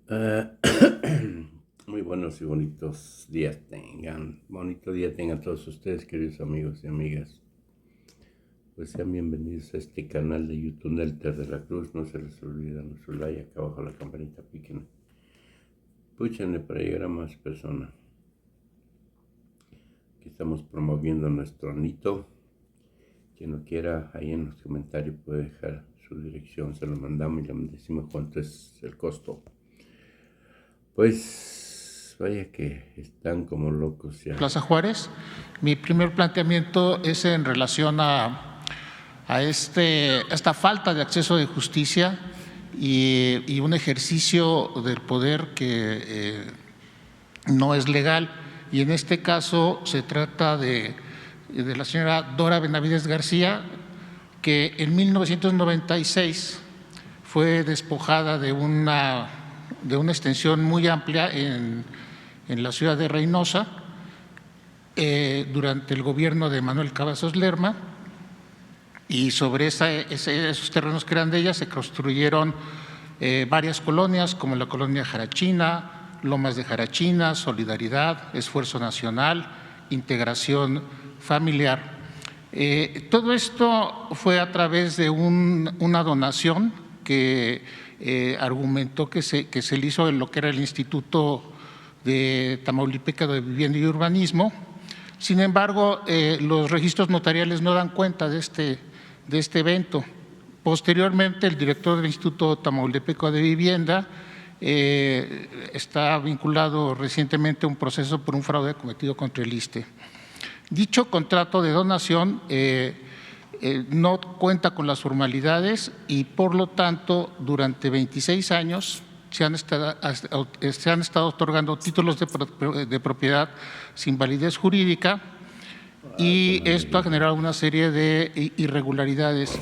Eh, Muy buenos y bonitos días tengan. Bonito día tengan todos ustedes, queridos amigos y amigas. Pues sean bienvenidos a este canal de YouTube Nelter de la Cruz. No se les olvida nuestro like, acá abajo la campanita, piquen. Púchenle para llegar a más personas. Aquí estamos promoviendo nuestro anito. Quien lo quiera, ahí en los comentarios puede dejar su dirección. Se lo mandamos y le decimos cuánto es el costo. Pues vaya que están como locos ya. Plaza Juárez. Mi primer planteamiento es en relación a esta falta de acceso de justicia y un ejercicio del poder que no es legal. Y en este caso se trata de la señora Dora Benavides García, que en 1996 fue despojada de una extensión muy amplia en la ciudad de Reynosa durante el gobierno de Manuel Cavazos Lerma, y sobre esos terrenos que eran de ella se construyeron varias colonias, como la colonia Jarachina, Lomas de Jarachina, Solidaridad, Esfuerzo Nacional, Integración Familiar. Todo esto fue a través de una donación que argumentó que se le hizo en lo que era el Instituto de Tamaulipeca de Vivienda y Urbanismo. Sin embargo, los registros notariales no dan cuenta de este evento. Posteriormente, el director del Instituto Tamaulipeco de Vivienda está vinculado recientemente a un proceso por un fraude cometido contra el ISSSTE. Dicho contrato de donación no cuenta con las formalidades y, por lo tanto, durante 26 años se han estado otorgando títulos de propiedad sin validez jurídica, y esto ha generado una serie de irregularidades.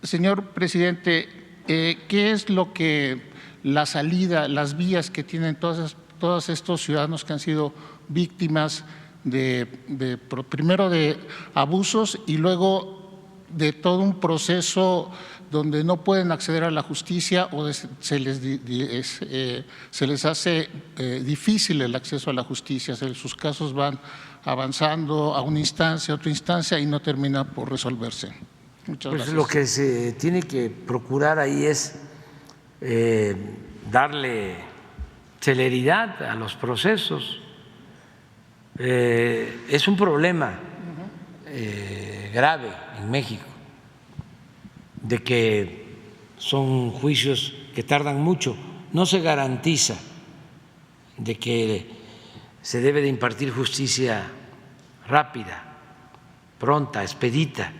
Señor presidente, ¿qué es lo que la salida, las vías que tienen todos estos ciudadanos que han sido víctimas primero de abusos y luego de todo un proceso donde no pueden acceder a la justicia o se les hace difícil el acceso a la justicia? Sus casos van avanzando a una instancia, a otra instancia, y no termina por resolverse. Muchas gracias. Lo que se tiene que procurar ahí es darle celeridad a los procesos. Es un problema grave en México, de que son juicios que tardan mucho. No se garantiza de que se debe de impartir justicia rápida, pronta, expedita.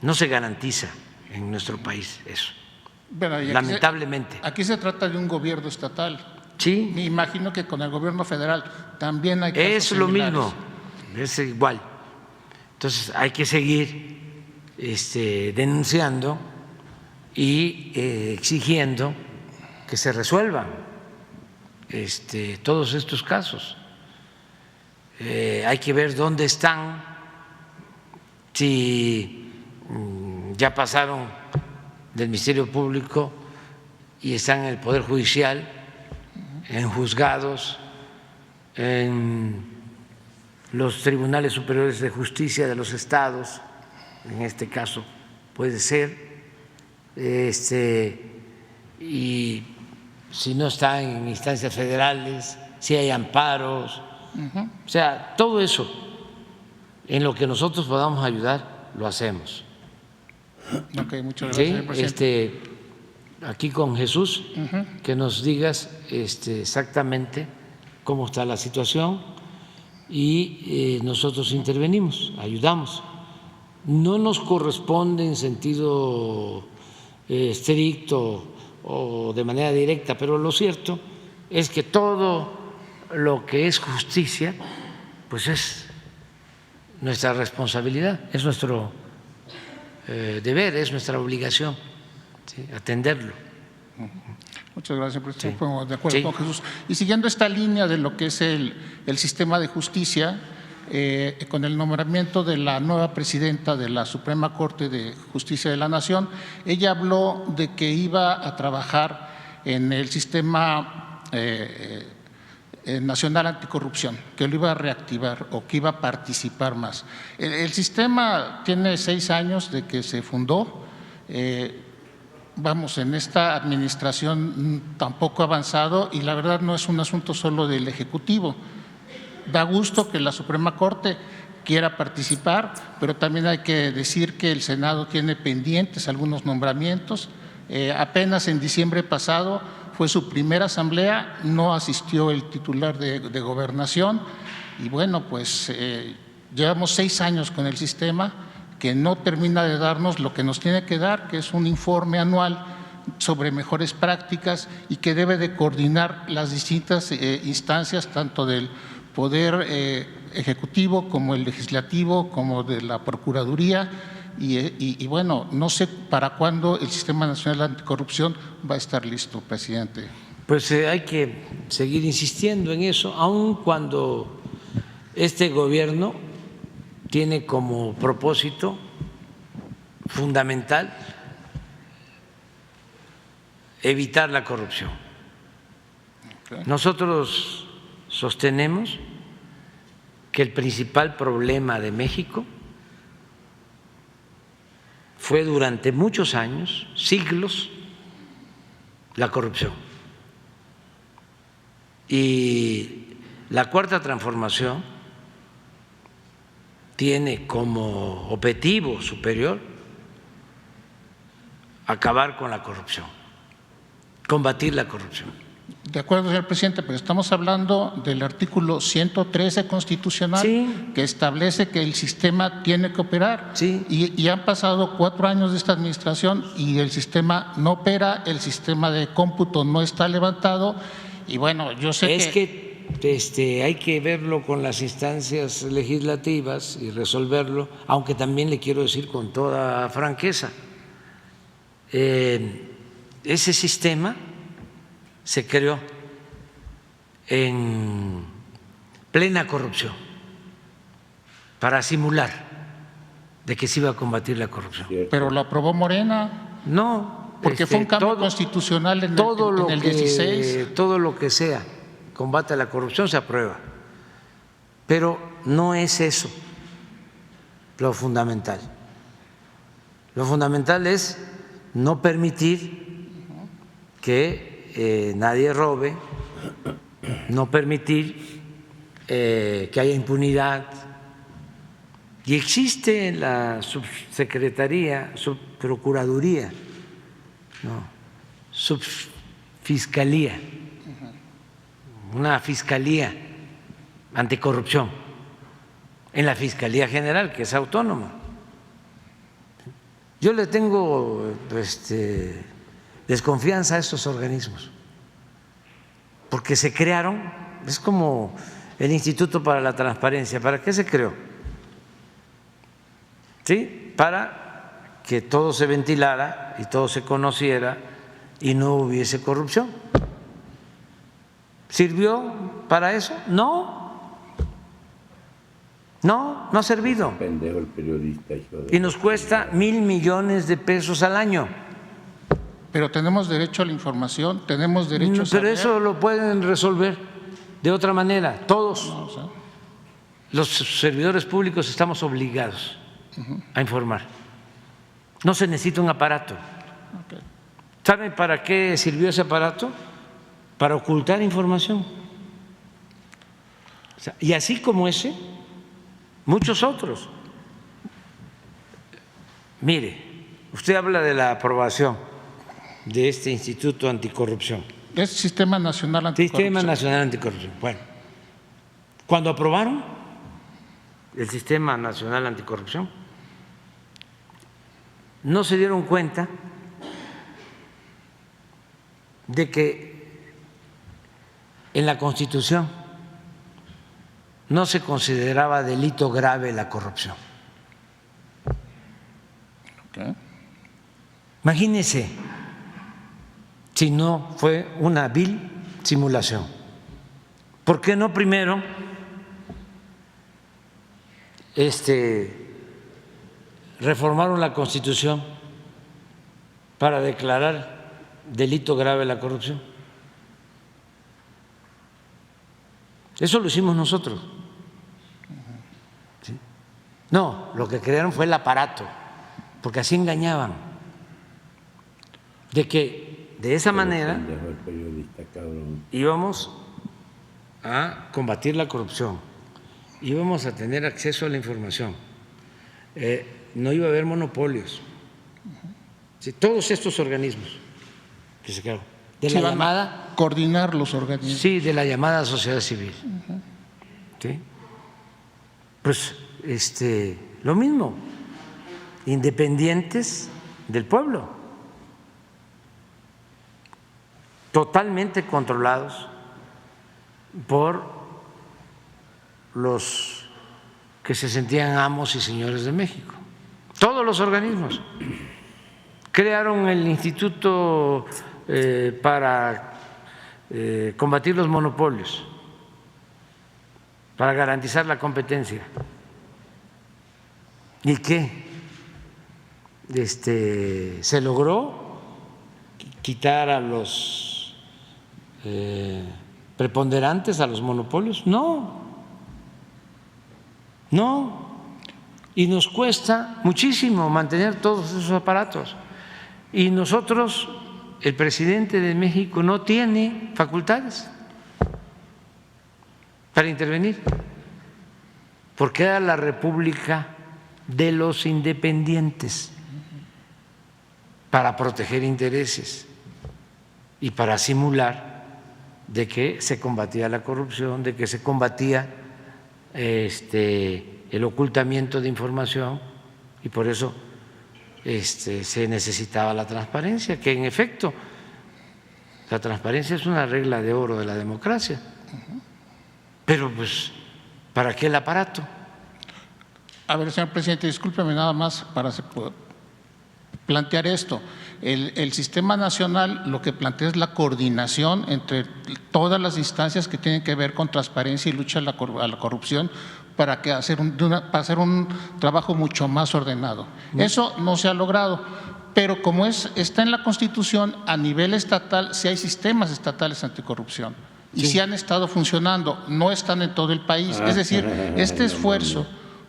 No se garantiza en nuestro país eso, bueno, lamentablemente. Aquí se trata de un gobierno estatal. Sí. Me imagino que con el gobierno federal también hay casos es lo similares. mismo, es igual. Entonces hay que seguir denunciando y exigiendo que se resuelvan todos estos casos. Hay que ver dónde están, si ya pasaron del Ministerio Público y están en el Poder Judicial, en juzgados, en los tribunales superiores de justicia de los estados, en este caso puede ser, y si no está en instancias federales, si hay amparos, o sea, todo eso en lo que nosotros podamos ayudar, lo hacemos. Ok, muchas gracias, señor presidente. Aquí con Jesús, que nos digas exactamente cómo está la situación y nosotros intervenimos, ayudamos. No nos corresponde en sentido estricto o de manera directa, pero lo cierto es que todo lo que es justicia, pues es nuestra responsabilidad, es nuestro deber, es nuestra obligación, ¿sí?, atenderlo. Muchas gracias, presidente. Sí. De acuerdo con Jesús. Y siguiendo esta línea de lo que es el sistema de justicia, con el nombramiento de la nueva presidenta de la Suprema Corte de Justicia de la Nación, ella habló de que iba a trabajar en el sistema Nacional Anticorrupción, que lo iba a reactivar o que iba a participar más. El sistema tiene 6 años de que se fundó. Vamos, en esta administración tampoco ha avanzado y la verdad no es un asunto solo del Ejecutivo. Da gusto que la Suprema Corte quiera participar, pero también hay que decir que el Senado tiene pendientes algunos nombramientos. Apenas en diciembre pasado fue su primera asamblea, no asistió el titular de Gobernación y bueno, pues llevamos 6 años con el sistema que no termina de darnos lo que nos tiene que dar, que es un informe anual sobre mejores prácticas y que debe de coordinar las distintas instancias, tanto del Poder Ejecutivo como el Legislativo, como de la Procuraduría. Y bueno, no sé para cuándo el Sistema Nacional Anticorrupción va a estar listo, presidente. Pues hay que seguir insistiendo en eso, aun cuando este gobierno tiene como propósito fundamental evitar la corrupción. Okay. Nosotros sostenemos que el principal problema de México fue durante muchos años, siglos, la corrupción. Y la Cuarta Transformación tiene como objetivo superior acabar con la corrupción, combatir la corrupción. De acuerdo, señor presidente, pero estamos hablando del artículo 113 constitucional, sí, que establece que el sistema tiene que operar. Sí. Y han pasado 4 años de esta administración y el sistema no opera, el sistema de cómputo no está levantado. Y bueno, yo sé que hay que verlo con las instancias legislativas y resolverlo, aunque también le quiero decir con toda franqueza, ese sistema se creó en plena corrupción para simular de que se iba a combatir la corrupción. Pero lo aprobó Morena. No, porque fue un cambio constitucional en el 16. Todo lo que sea combate a la corrupción se aprueba, pero no es eso lo fundamental. Lo fundamental es no permitir que nadie robe, no permitir que haya impunidad. Y existe en la subsecretaría, subprocuraduría, no, subfiscalía, una fiscalía anticorrupción en la Fiscalía General, que es autónoma. Yo le tengo desconfianza a estos organismos, porque se crearon, es como el Instituto para la Transparencia. ¿Para qué se creó? ¿Sí? Para que todo se ventilara y todo se conociera y no hubiese corrupción. ¿Sirvió para eso? No, no ha servido. Pendejo el periodista, hijo de... Y nos cuesta 1,000 millones de pesos al año. Pero tenemos derecho a la información, tenemos derecho a saber. Pero eso lo pueden resolver de otra manera. Todos los servidores públicos estamos obligados a informar. No se necesita un aparato. Okay. ¿Saben para qué sirvió ese aparato? Para ocultar información. O sea, y así como ese, muchos otros. Mire, usted habla de la aprobación de este Instituto Anticorrupción. Es Sistema Nacional Anticorrupción. Sistema Nacional Anticorrupción. Bueno, cuando aprobaron el Sistema Nacional Anticorrupción, no se dieron cuenta de que en la Constitución no se consideraba delito grave la corrupción. Okay. Imagínense si no fue una vil simulación. ¿Por qué no primero reformaron la Constitución para declarar delito grave la corrupción? Eso lo hicimos nosotros. ¿Sí? No, lo que crearon fue el aparato, porque así engañaban, de que de esa manera El periodista, cabrón. íbamos a combatir la corrupción, íbamos a tener acceso a la información, no iba a haber monopolios. Sí, todos estos organismos que se crearon, de Sí, la van a llamada, coordinar los organismos. sí, de la llamada sociedad civil. ¿Sí? Pues lo mismo, independientes del pueblo, totalmente controlados por los que se sentían amos y señores de México. Todos los organismos crearon el Instituto para combatir los monopolios, para garantizar la competencia. ¿Y qué? ¿Se logró quitar a los preponderantes, a los monopolios? No, no. Y nos cuesta muchísimo mantener todos esos aparatos. Y nosotros, el presidente de México no tiene facultades para intervenir, porque era la República de los independientes, para proteger intereses y para simular de que se combatía la corrupción, de que se combatía el ocultamiento de información, y por eso se necesitaba la transparencia, que en efecto la transparencia es una regla de oro de la democracia. Pero pues, ¿para qué el aparato? A ver, señor presidente, discúlpeme nada más para plantear esto. El sistema nacional lo que plantea es la coordinación entre todas las instancias que tienen que ver con transparencia y lucha a la corrupción para hacer un trabajo mucho más ordenado. Eso no se ha logrado, pero como está en la Constitución, a nivel estatal sí hay sistemas estatales anticorrupción y sí han estado funcionando, no están en todo el país. Es decir, este esfuerzo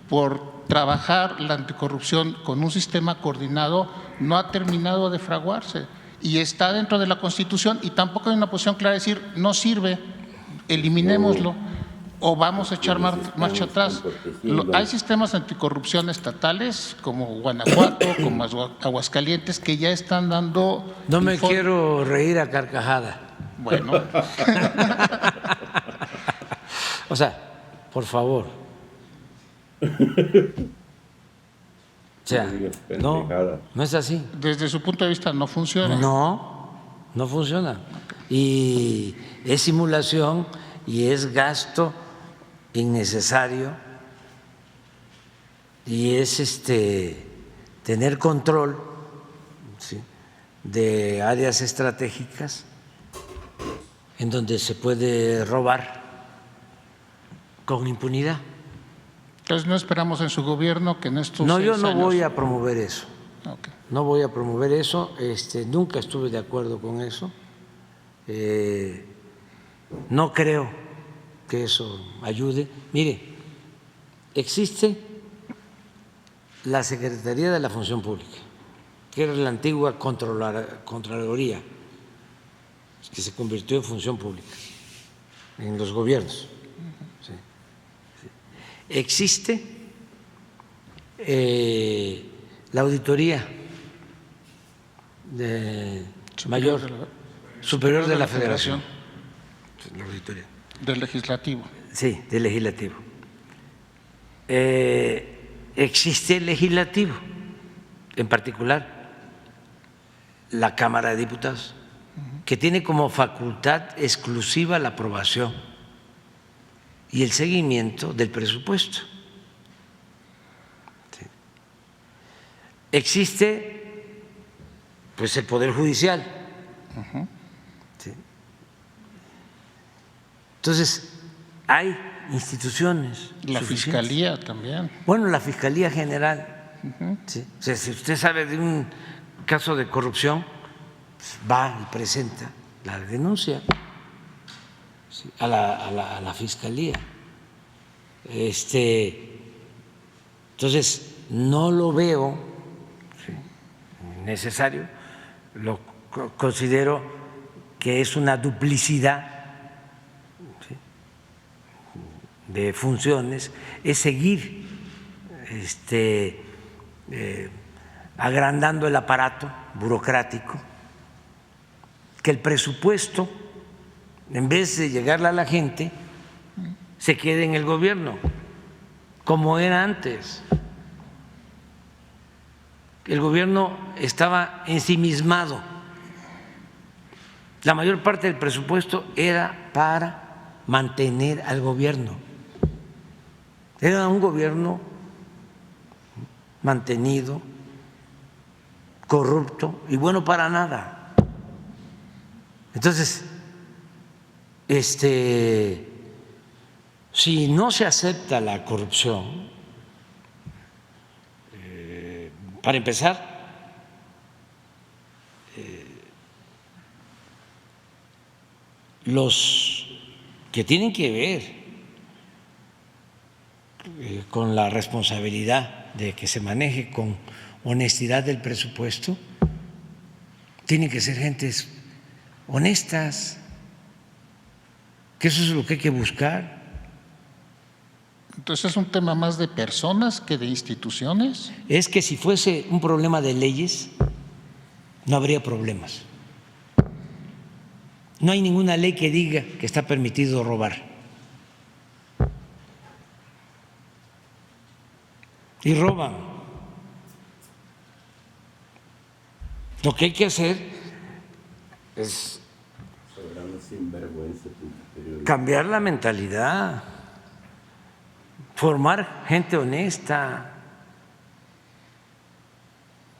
por trabajar la anticorrupción con un sistema coordinado no ha terminado de fraguarse y está dentro de la Constitución, y tampoco hay una posición clara de decir no sirve, eliminémoslo o vamos a echar marcha atrás. Hay sistemas anticorrupción estatales como Guanajuato, como Aguascalientes, que ya están dando… No me quiero reír a carcajada. Bueno. O sea, por favor. O sea, no es así. Desde su punto de vista no funciona. No funciona. Y es simulación y es gasto innecesario y es tener control, ¿sí?, de áreas estratégicas en donde se puede robar con impunidad. Entonces no esperamos en su gobierno que en estos… No, yo no 6 años… voy a promover eso. Okay. No voy a promover eso. Nunca estuve de acuerdo con eso. No creo que eso ayude. Mire, existe la Secretaría de la Función Pública, que era la antigua Contraloría, que se convirtió en Función Pública en los gobiernos. Sí. Existe la Auditoría Superior de la Federación. La auditoría. Del Legislativo. Sí, del Legislativo. Existe el Legislativo, en particular la Cámara de Diputados, que tiene como facultad exclusiva la aprobación y el seguimiento del presupuesto. Sí. Existe pues el Poder Judicial. Sí. Entonces, hay instituciones. La Fiscalía también. Bueno, la Fiscalía General. Sí. O sea, si usted sabe de un caso de corrupción, pues va y presenta la denuncia. ¿sí? A la Fiscalía. Entonces, no lo veo, ¿sí?, necesario, lo considero que es una duplicidad, ¿sí?, de funciones, es seguir agrandando el aparato burocrático, que el presupuesto, en vez de llegarle a la gente, se quede en el gobierno, como era antes. El gobierno estaba ensimismado. La mayor parte del presupuesto era para mantener al gobierno. Era un gobierno mantenido, corrupto y bueno para nada. Entonces, si no se acepta la corrupción, para empezar, los que tienen que ver con la responsabilidad de que se maneje con honestidad el presupuesto, tienen que ser gentes honestas, que eso es lo que hay que buscar. Entonces, ¿es un tema más de personas que de instituciones? Es que si fuese un problema de leyes, no habría problemas. No hay ninguna ley que diga que está permitido robar. Y roban. Lo que hay que hacer es cambiar la mentalidad, formar gente honesta,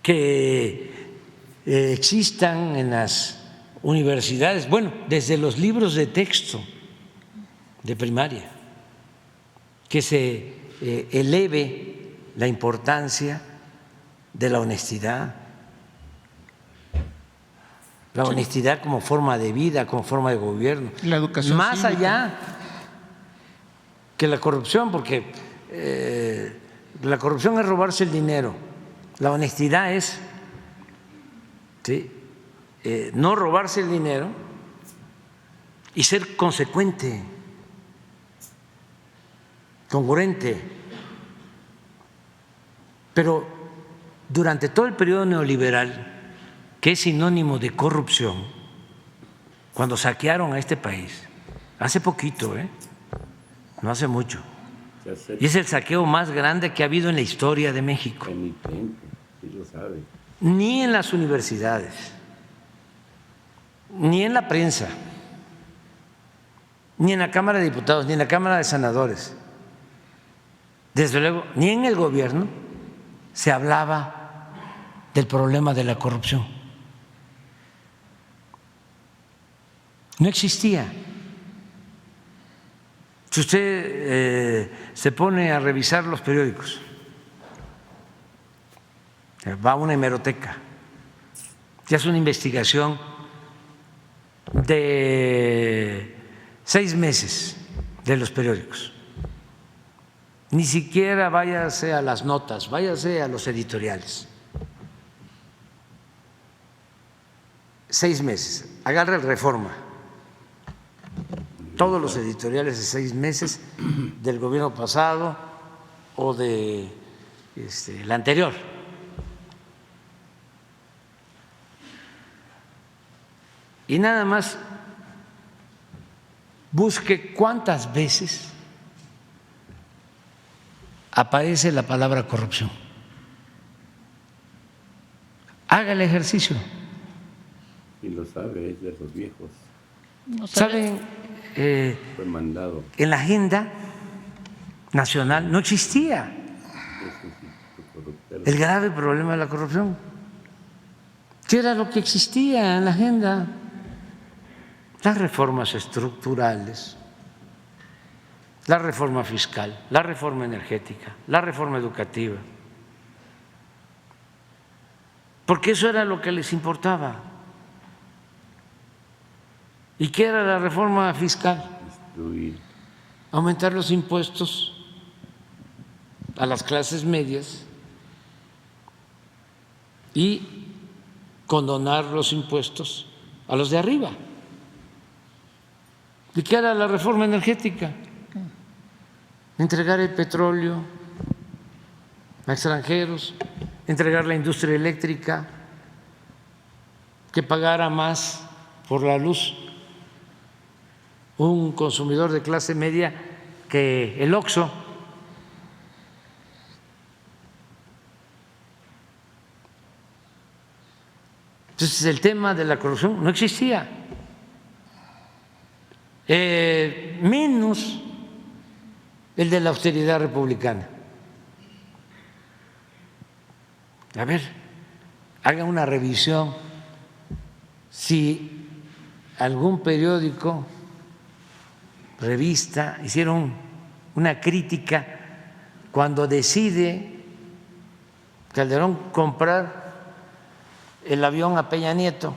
que existan en las universidades, bueno, desde los libros de texto de primaria, que se eleve la importancia de la honestidad. La honestidad como forma de vida, como forma de gobierno. La educación más cívica. allá que la corrupción, porque la corrupción es robarse el dinero, la honestidad es, ¿sí?, no robarse el dinero y ser consecuente, congruente. Pero durante todo el periodo neoliberal, que es sinónimo de corrupción, cuando saquearon a este país, hace poquito, no hace mucho, y es el saqueo más grande que ha habido en la historia de México. Sí lo sabe. Ni en las universidades, ni en la prensa, ni en la Cámara de Diputados, ni en la Cámara de Senadores, desde luego, ni en el gobierno se hablaba del problema de la corrupción. No existía. Si usted se pone a revisar los periódicos, va a una hemeroteca y hace una investigación de 6 meses de los periódicos, ni siquiera váyase a las notas, váyase a los editoriales. 6 meses, agarra el Reforma, todos los editoriales de 6 meses del gobierno pasado o de el anterior. Y nada más busque cuántas veces aparece la palabra corrupción. Haga el ejercicio. Y lo sabe, es de los viejos. No sabe. ¿Saben? Fue mandado. En la agenda nacional no existía el grave problema de la corrupción. ¿Qué era lo que existía en la agenda? Las reformas estructurales, la reforma fiscal, la reforma energética, la reforma educativa, porque eso era lo que les importaba. ¿Y qué era la reforma fiscal? destruir. Aumentar los impuestos a las clases medias y condonar los impuestos a los de arriba. ¿Y qué era la reforma energética? Entregar el petróleo a extranjeros, entregar la industria eléctrica, que pagara más por la luz un consumidor de clase media que el Oxxo. Entonces el tema de la corrupción no existía, menos el de la austeridad republicana. A ver, haga una revisión si algún periódico, revista, hicieron una crítica cuando decide Calderón comprar el avión a Peña Nieto,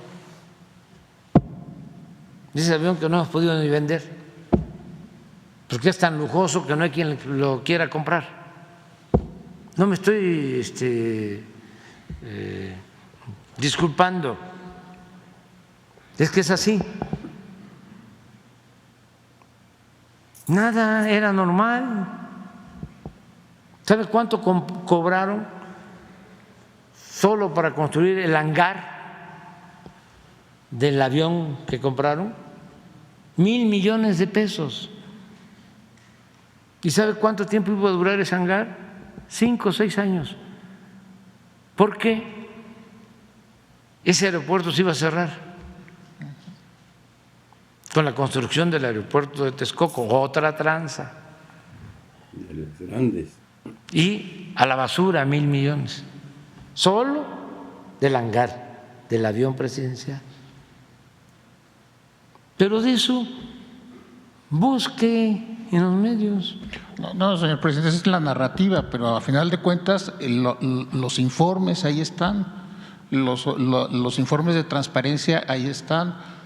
ese avión que no hemos podido ni vender, porque es tan lujoso que no hay quien lo quiera comprar. No me estoy disculpando, es que es así. Nada era normal. ¿Sabe cuánto cobraron solo para construir el hangar del avión que compraron? 1,000 millones de pesos. ¿Y sabe cuánto tiempo iba a durar ese hangar? 5 o 6 años. ¿Por qué? Ese aeropuerto se iba a cerrar con la construcción del aeropuerto de Texcoco, otra tranza. De los grandes. Y a la basura 1,000 millones, solo del hangar del avión presidencial. Pero de eso busque en los medios. No, señor presidente, esa es la narrativa, pero a final de cuentas los informes ahí están, los informes de transparencia ahí están.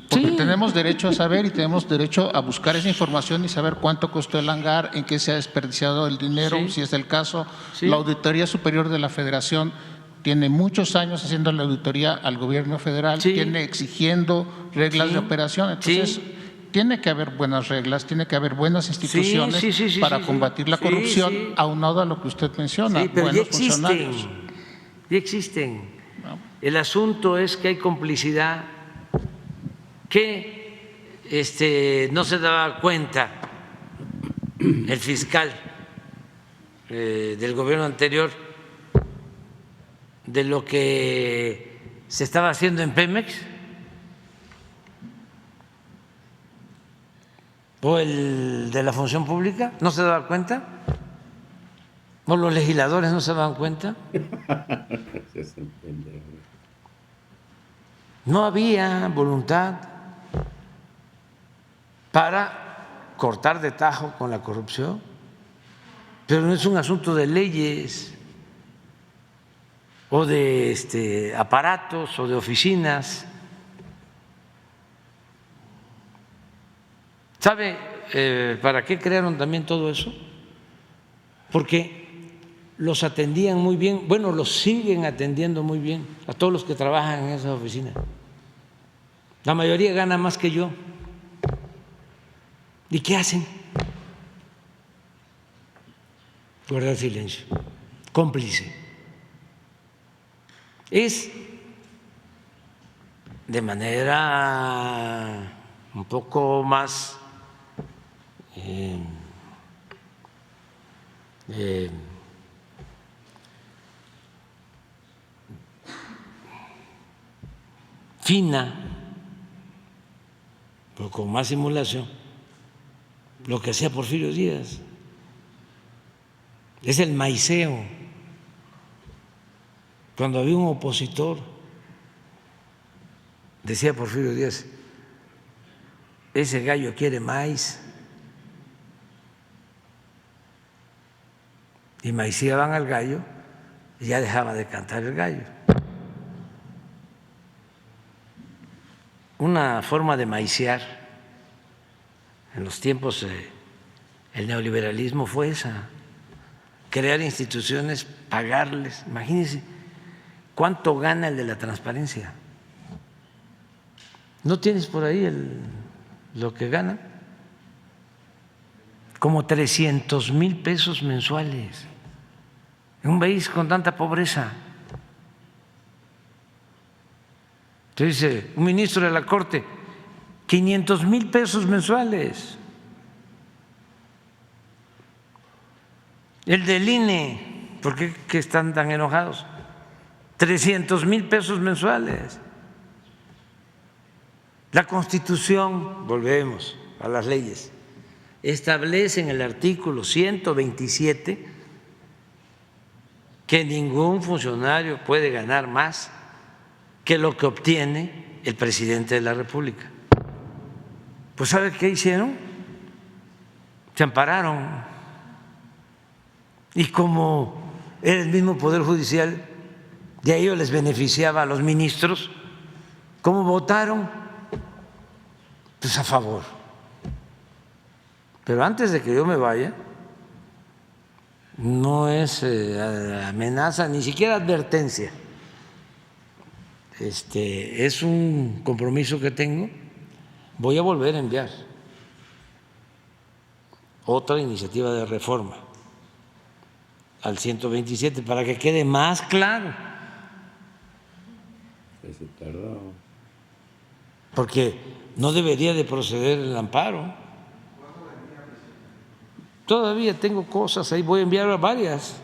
Porque Sí. tenemos derecho a saber y tenemos derecho a buscar esa información y saber cuánto costó el hangar, en qué se ha desperdiciado el dinero, Sí. si es el caso. Sí. La Auditoría Superior de la Federación tiene muchos años haciendo la auditoría al gobierno federal, Sí. tiene exigiendo reglas Sí. de operación. Entonces, Sí. tiene que haber buenas reglas, tiene que haber buenas instituciones sí, para sí. combatir la Sí, corrupción, sí. aunado a lo que usted menciona, Sí, pero ya buenos funcionarios. existen, ya existen. El asunto es que hay complicidad, que no se daba cuenta el fiscal del gobierno anterior de lo que se estaba haciendo en Pemex, o el de la función pública, no se daba cuenta, o los legisladores no se daban cuenta. Se hacen pendejos. No había voluntad para cortar de tajo con la corrupción, pero no es un asunto de leyes o de aparatos o de oficinas. ¿Sabe para qué crearon también todo eso? Porque los atendían muy bien, bueno, los siguen atendiendo muy bien a todos los que trabajan en esas oficinas. La mayoría gana más que yo. ¿Y qué hacen? Guardar silencio, cómplice. Es de manera un poco más fina, pero con más simulación, lo que hacía Porfirio Díaz. Es el maiceo. Cuando había un opositor, decía Porfirio Díaz, ese gallo quiere maíz. Y maiceaban al gallo y ya dejaba de cantar el gallo. Una forma de maicear en los tiempos el neoliberalismo fue esa, crear instituciones, pagarles. Imagínense cuánto gana el de la transparencia. ¿No tienes por ahí lo que gana? Como 300,000 pesos mensuales en un país con tanta pobreza. Entonces dice un ministro de la Corte, 500,000 pesos mensuales. El del INE, ¿por qué que están tan enojados? 300,000 pesos mensuales. La Constitución, volvemos a las leyes, establece en el artículo 127 que ningún funcionario puede ganar más que lo que obtiene el presidente de la República. Pues ¿sabe qué hicieron? Se ampararon. Y como era el mismo Poder Judicial, y a ellos les beneficiaba a los ministros, ¿cómo votaron? Pues a favor. Pero antes de que yo me vaya, no es amenaza, ni siquiera advertencia. Es un compromiso que tengo. Voy a volver a enviar otra iniciativa de reforma al 127 para que quede más claro. Se tardó. Porque no debería de proceder el amparo. Todavía tengo cosas ahí, voy a enviar varias.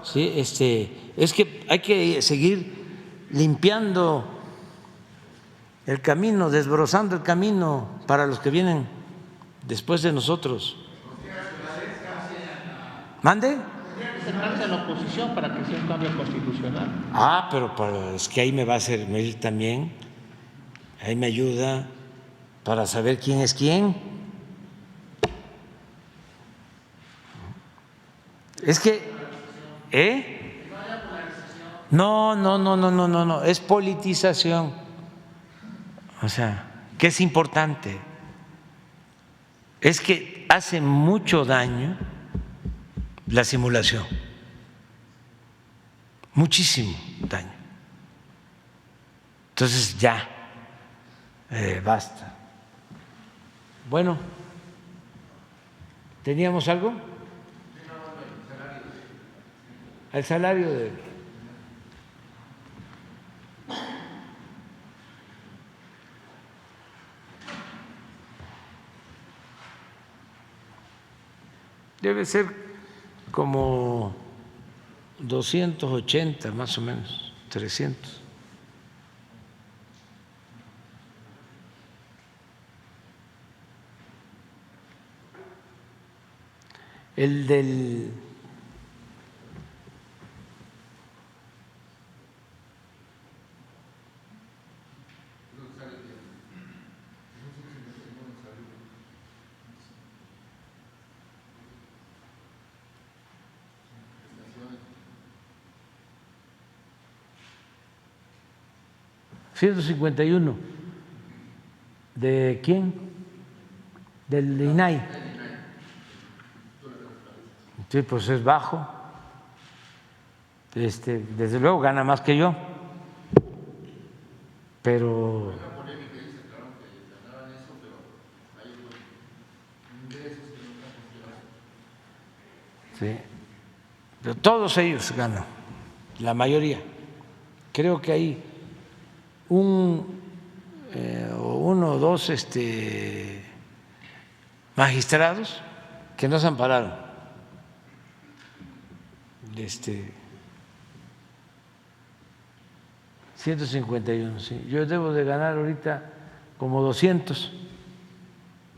Sí, es que hay que seguir limpiando el camino, desbrozando el camino para los que vienen después de nosotros. ¿Mande? Acercarse a la oposición para que sea un cambio constitucional. Pero es que ahí me va a servir también, ahí me ayuda para saber quién es quién. Es que, No, es politización. O sea, que es importante. Es que hace mucho daño la simulación, muchísimo daño. Entonces ya, basta. Bueno, ¿teníamos algo? El salario de... Debe ser como 280 más o menos, 300. El del ¿151? ¿De quién? Del INAI. Sí, pues es bajo. Desde luego gana más que yo. Pero sí, pero todos ellos ganan, la mayoría. Creo que hay uno o dos magistrados que no se ampararon. 151, sí. Yo debo de ganar ahorita como 200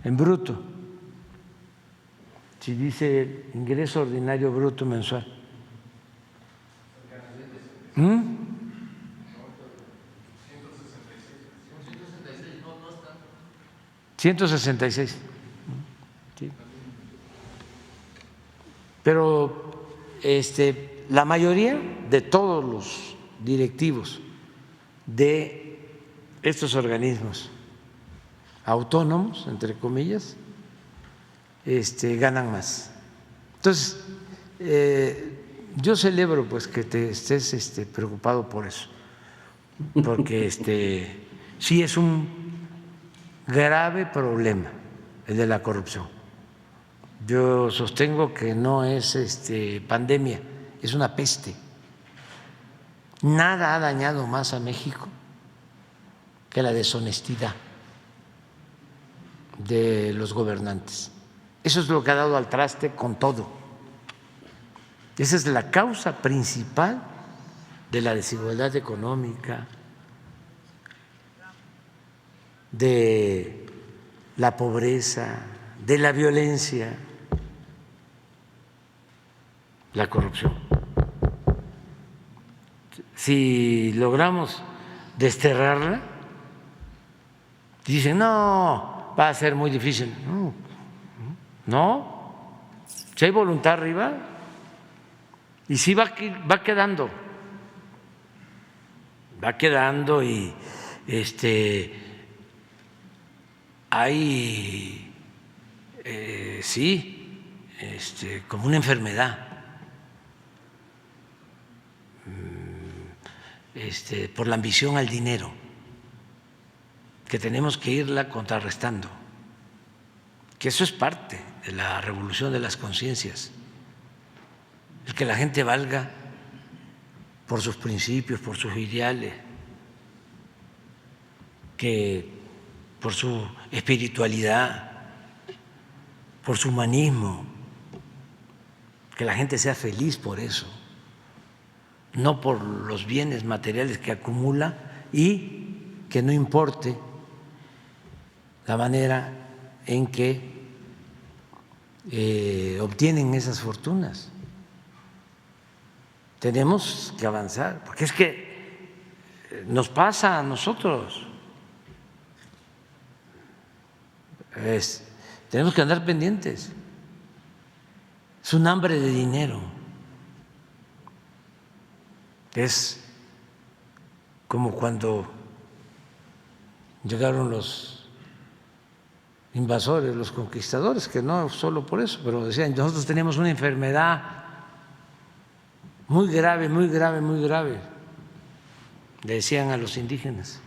en bruto, si dice ingreso ordinario bruto mensual. 166. Sí. Pero la mayoría de todos los directivos de estos organismos autónomos, entre comillas, ganan más. Entonces, yo celebro pues que te estés preocupado por eso, porque sí es un grave problema el de la corrupción. Yo sostengo que no es pandemia, es una peste. Nada ha dañado más a México que la deshonestidad de los gobernantes. Eso es lo que ha dado al traste con todo. Esa es la causa principal de la desigualdad económica, de la pobreza, de la violencia, la corrupción. Si logramos desterrarla, dicen, no, va a ser muy difícil. No, si hay voluntad arriba, y sí va quedando y hay sí como una enfermedad por la ambición al dinero que tenemos que irla contrarrestando, que eso es parte de la revolución de las conciencias, el que la gente valga por sus principios, por sus ideales, que por su espiritualidad, por su humanismo, que la gente sea feliz por eso, no por los bienes materiales que acumula, y que no importe la manera en que obtienen esas fortunas. Tenemos que avanzar, porque es que nos pasa a nosotros. Tenemos que andar pendientes. Es un hambre de dinero. Es como cuando llegaron los invasores, los conquistadores, que no solo por eso, pero decían, nosotros tenemos una enfermedad muy grave, muy grave, muy grave, le decían a los indígenas,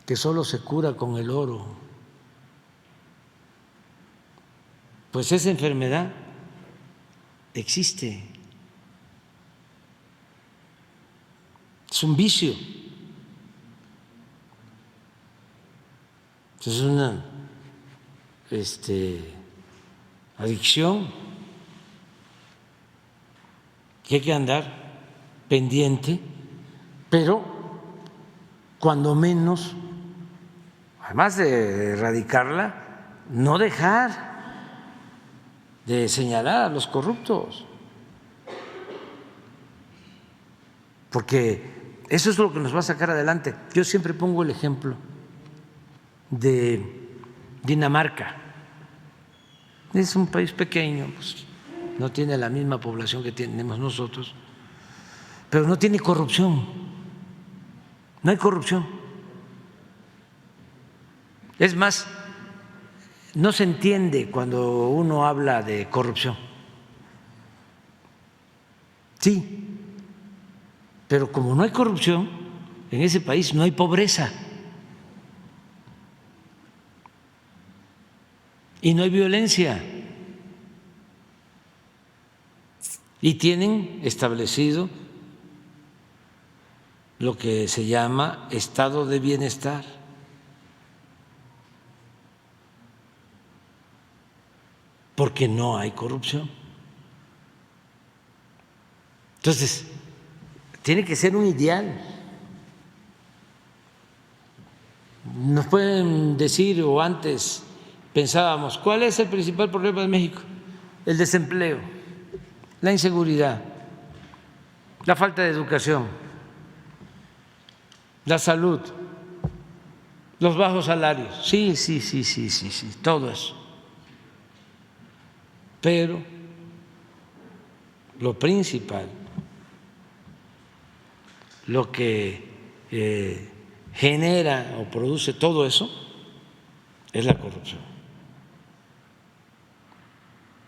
que solo se cura con el oro. Pues esa enfermedad existe, es un vicio, es una adicción que hay que andar pendiente, pero cuando menos, además de erradicarla, no dejar de señalar a los corruptos, porque eso es lo que nos va a sacar adelante. Yo siempre pongo el ejemplo de Dinamarca. Es un país pequeño, pues, no tiene la misma población que tenemos nosotros, pero no tiene corrupción, no hay corrupción. Es más, no se entiende cuando uno habla de corrupción. Sí, pero como no hay corrupción, en ese país no hay pobreza y no hay violencia. Y tienen establecido lo que se llama estado de bienestar. Porque no hay corrupción. Entonces, tiene que ser un ideal. Nos pueden decir, o antes pensábamos, ¿cuál es el principal problema de México? El desempleo, la inseguridad, la falta de educación, la salud, los bajos salarios. Sí, todo eso. Pero lo principal, lo que genera o produce todo eso es la corrupción.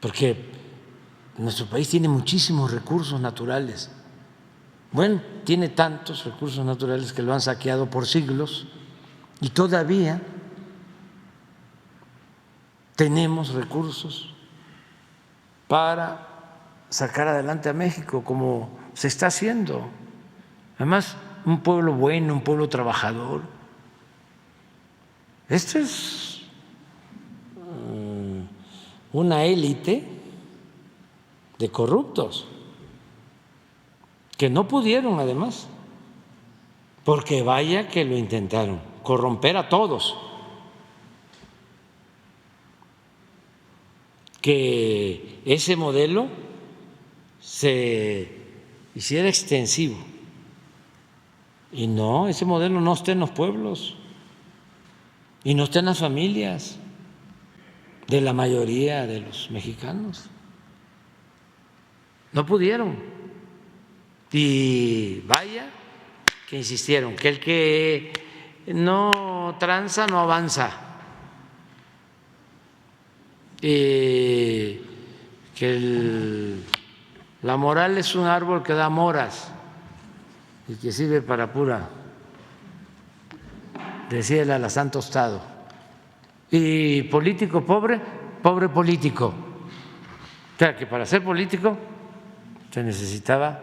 Porque nuestro país tiene muchísimos recursos naturales. Bueno, tiene tantos recursos naturales que lo han saqueado por siglos y todavía tenemos recursos para sacar adelante a México como se está haciendo. Además, un pueblo bueno, un pueblo trabajador. Esto es una élite de corruptos que no pudieron, además, porque vaya que lo intentaron, corromper a todos, que ese modelo se hiciera extensivo. Y no, ese modelo no está en los pueblos y no está en las familias de la mayoría de los mexicanos. No pudieron. Y vaya que insistieron, que el que no tranza no avanza, que la moral es un árbol que da moras y que sirve para pura, decía el alazán tostado. Y político pobre, pobre político. O sea, que para ser político se necesitaba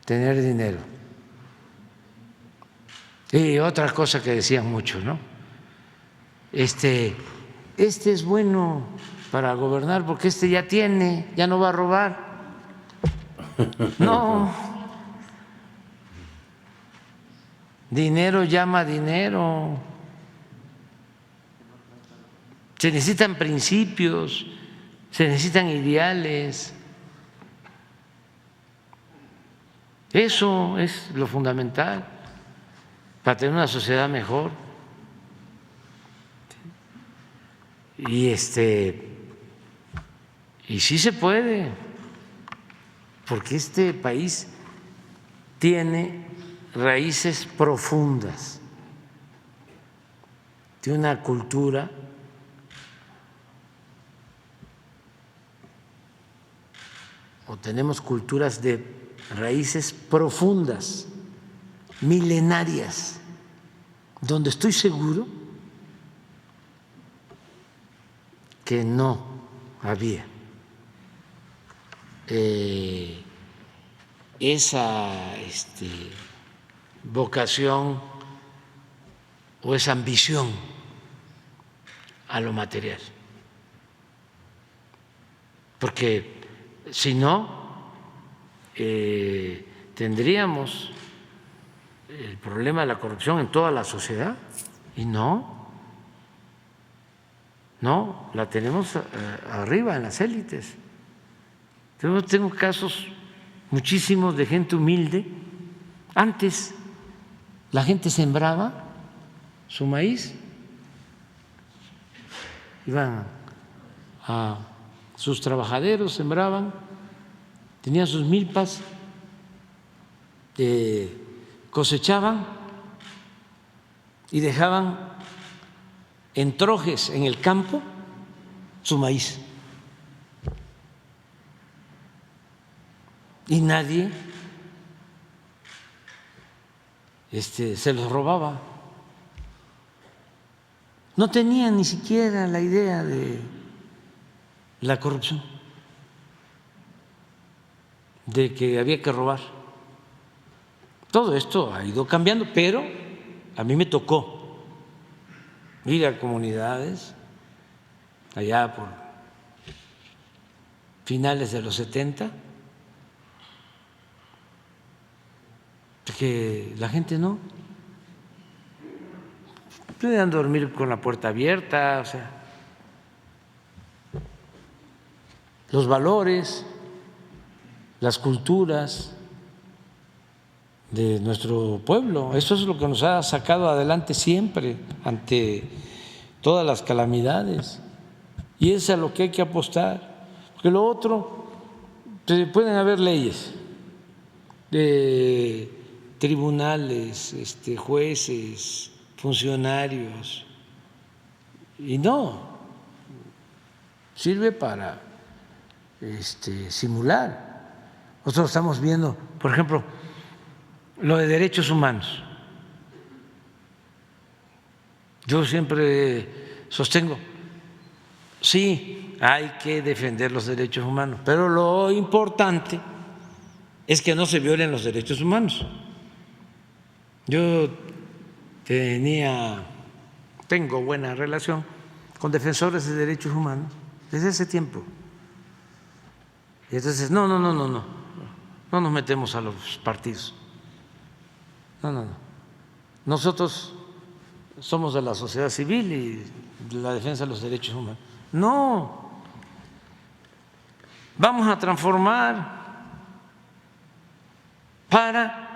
tener dinero. Y otra cosa que decían mucho, ¿no? Este es bueno para gobernar porque este ya tiene, ya no va a robar. No. Dinero llama dinero. Se necesitan principios, se necesitan ideales. Eso es lo fundamental para tener una sociedad mejor. Y sí se puede, porque este país tiene raíces profundas, tiene una cultura o tenemos culturas de raíces profundas, milenarias, donde estoy seguro que no había esa vocación o esa ambición a lo material, porque si no tendríamos el problema de la corrupción en toda la sociedad y no, la tenemos arriba en las élites. Tengo casos muchísimos de gente humilde. Antes la gente sembraba su maíz, iban a sus trabajaderos, sembraban, tenían sus milpas, cosechaban y dejaban en trojes en el campo su maíz. Y nadie se los robaba. No tenían ni siquiera la idea de la corrupción, de que había que robar. Todo esto ha ido cambiando, pero a mí me tocó ir a comunidades allá por finales de los 70, que la gente no podían dormir con la puerta abierta, o sea, los valores, las culturas de nuestro pueblo. Eso es lo que nos ha sacado adelante siempre ante todas las calamidades, y es a lo que hay que apostar, porque lo otro, pueden haber leyes tribunales, jueces, funcionarios, y no, sirve para simular. Nosotros estamos viendo, por ejemplo, lo de derechos humanos. Yo siempre sostengo, sí, hay que defender los derechos humanos, pero lo importante es que no se violen los derechos humanos. Yo tengo buena relación con defensores de derechos humanos desde ese tiempo. Y entonces, no nos metemos a los partidos. No. Nosotros somos de la sociedad civil y de la defensa de los derechos humanos. No, vamos a transformar para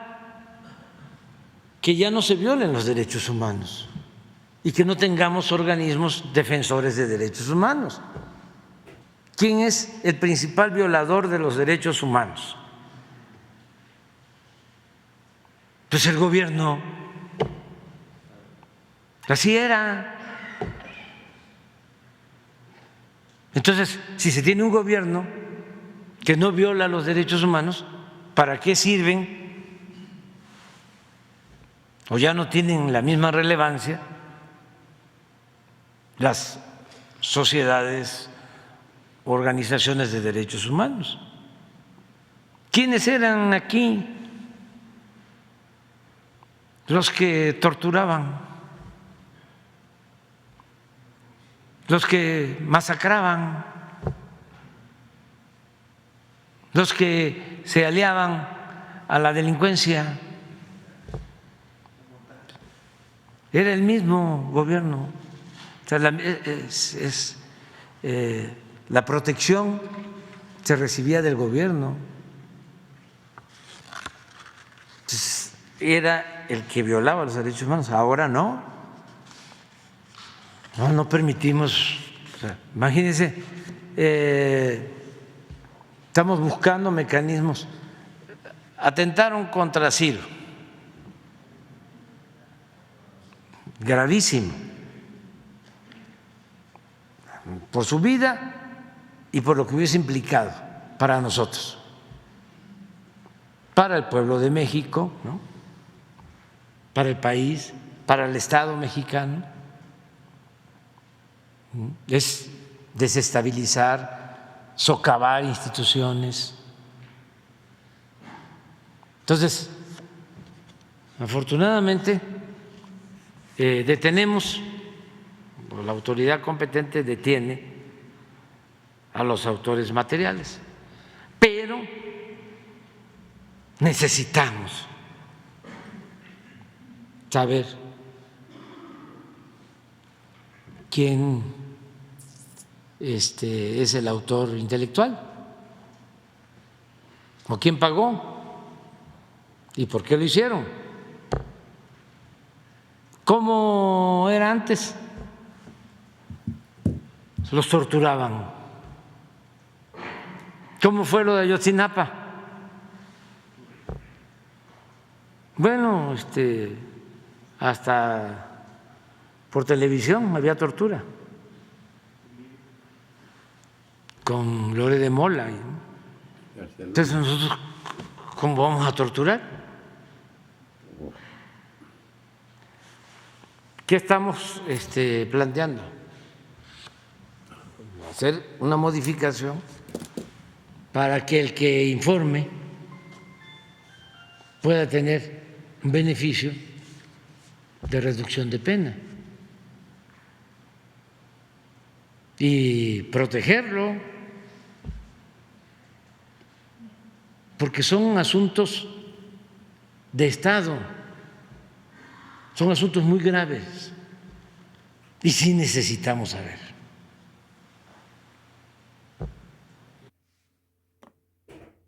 que ya no se violen los derechos humanos y que no tengamos organismos defensores de derechos humanos. ¿Quién es el principal violador de los derechos humanos? Pues el gobierno. Así era. Entonces, si se tiene un gobierno que no viola los derechos humanos, ¿para qué sirven? O ya no tienen la misma relevancia las sociedades, organizaciones de derechos humanos. ¿Quiénes eran aquí los que torturaban, los que masacraban, los que se aliaban a la delincuencia? Era el mismo gobierno. O sea, la protección se recibía del gobierno. Entonces, era el que violaba los derechos humanos. Ahora no. No permitimos. O sea, imagínense, estamos buscando mecanismos. Atentaron contra Ciro. Gravísimo. Por su vida y por lo que hubiese implicado para nosotros, para el pueblo de México, ¿no?, para el país, para el Estado mexicano. Es desestabilizar, socavar instituciones. Entonces, afortunadamente, detenemos, la autoridad competente detiene a los autores materiales, pero necesitamos saber quién es el autor intelectual o quién pagó y por qué lo hicieron. ¿Cómo era antes? Los torturaban. ¿Cómo fue lo de Ayotzinapa? Bueno, hasta por televisión había tortura con Lore de Mola. Entonces nosotros, ¿cómo vamos a torturar? ¿Qué estamos planteando? Hacer una modificación para que el que informe pueda tener un beneficio de reducción de pena y protegerlo, porque son asuntos de Estado, son asuntos muy graves y sí necesitamos saber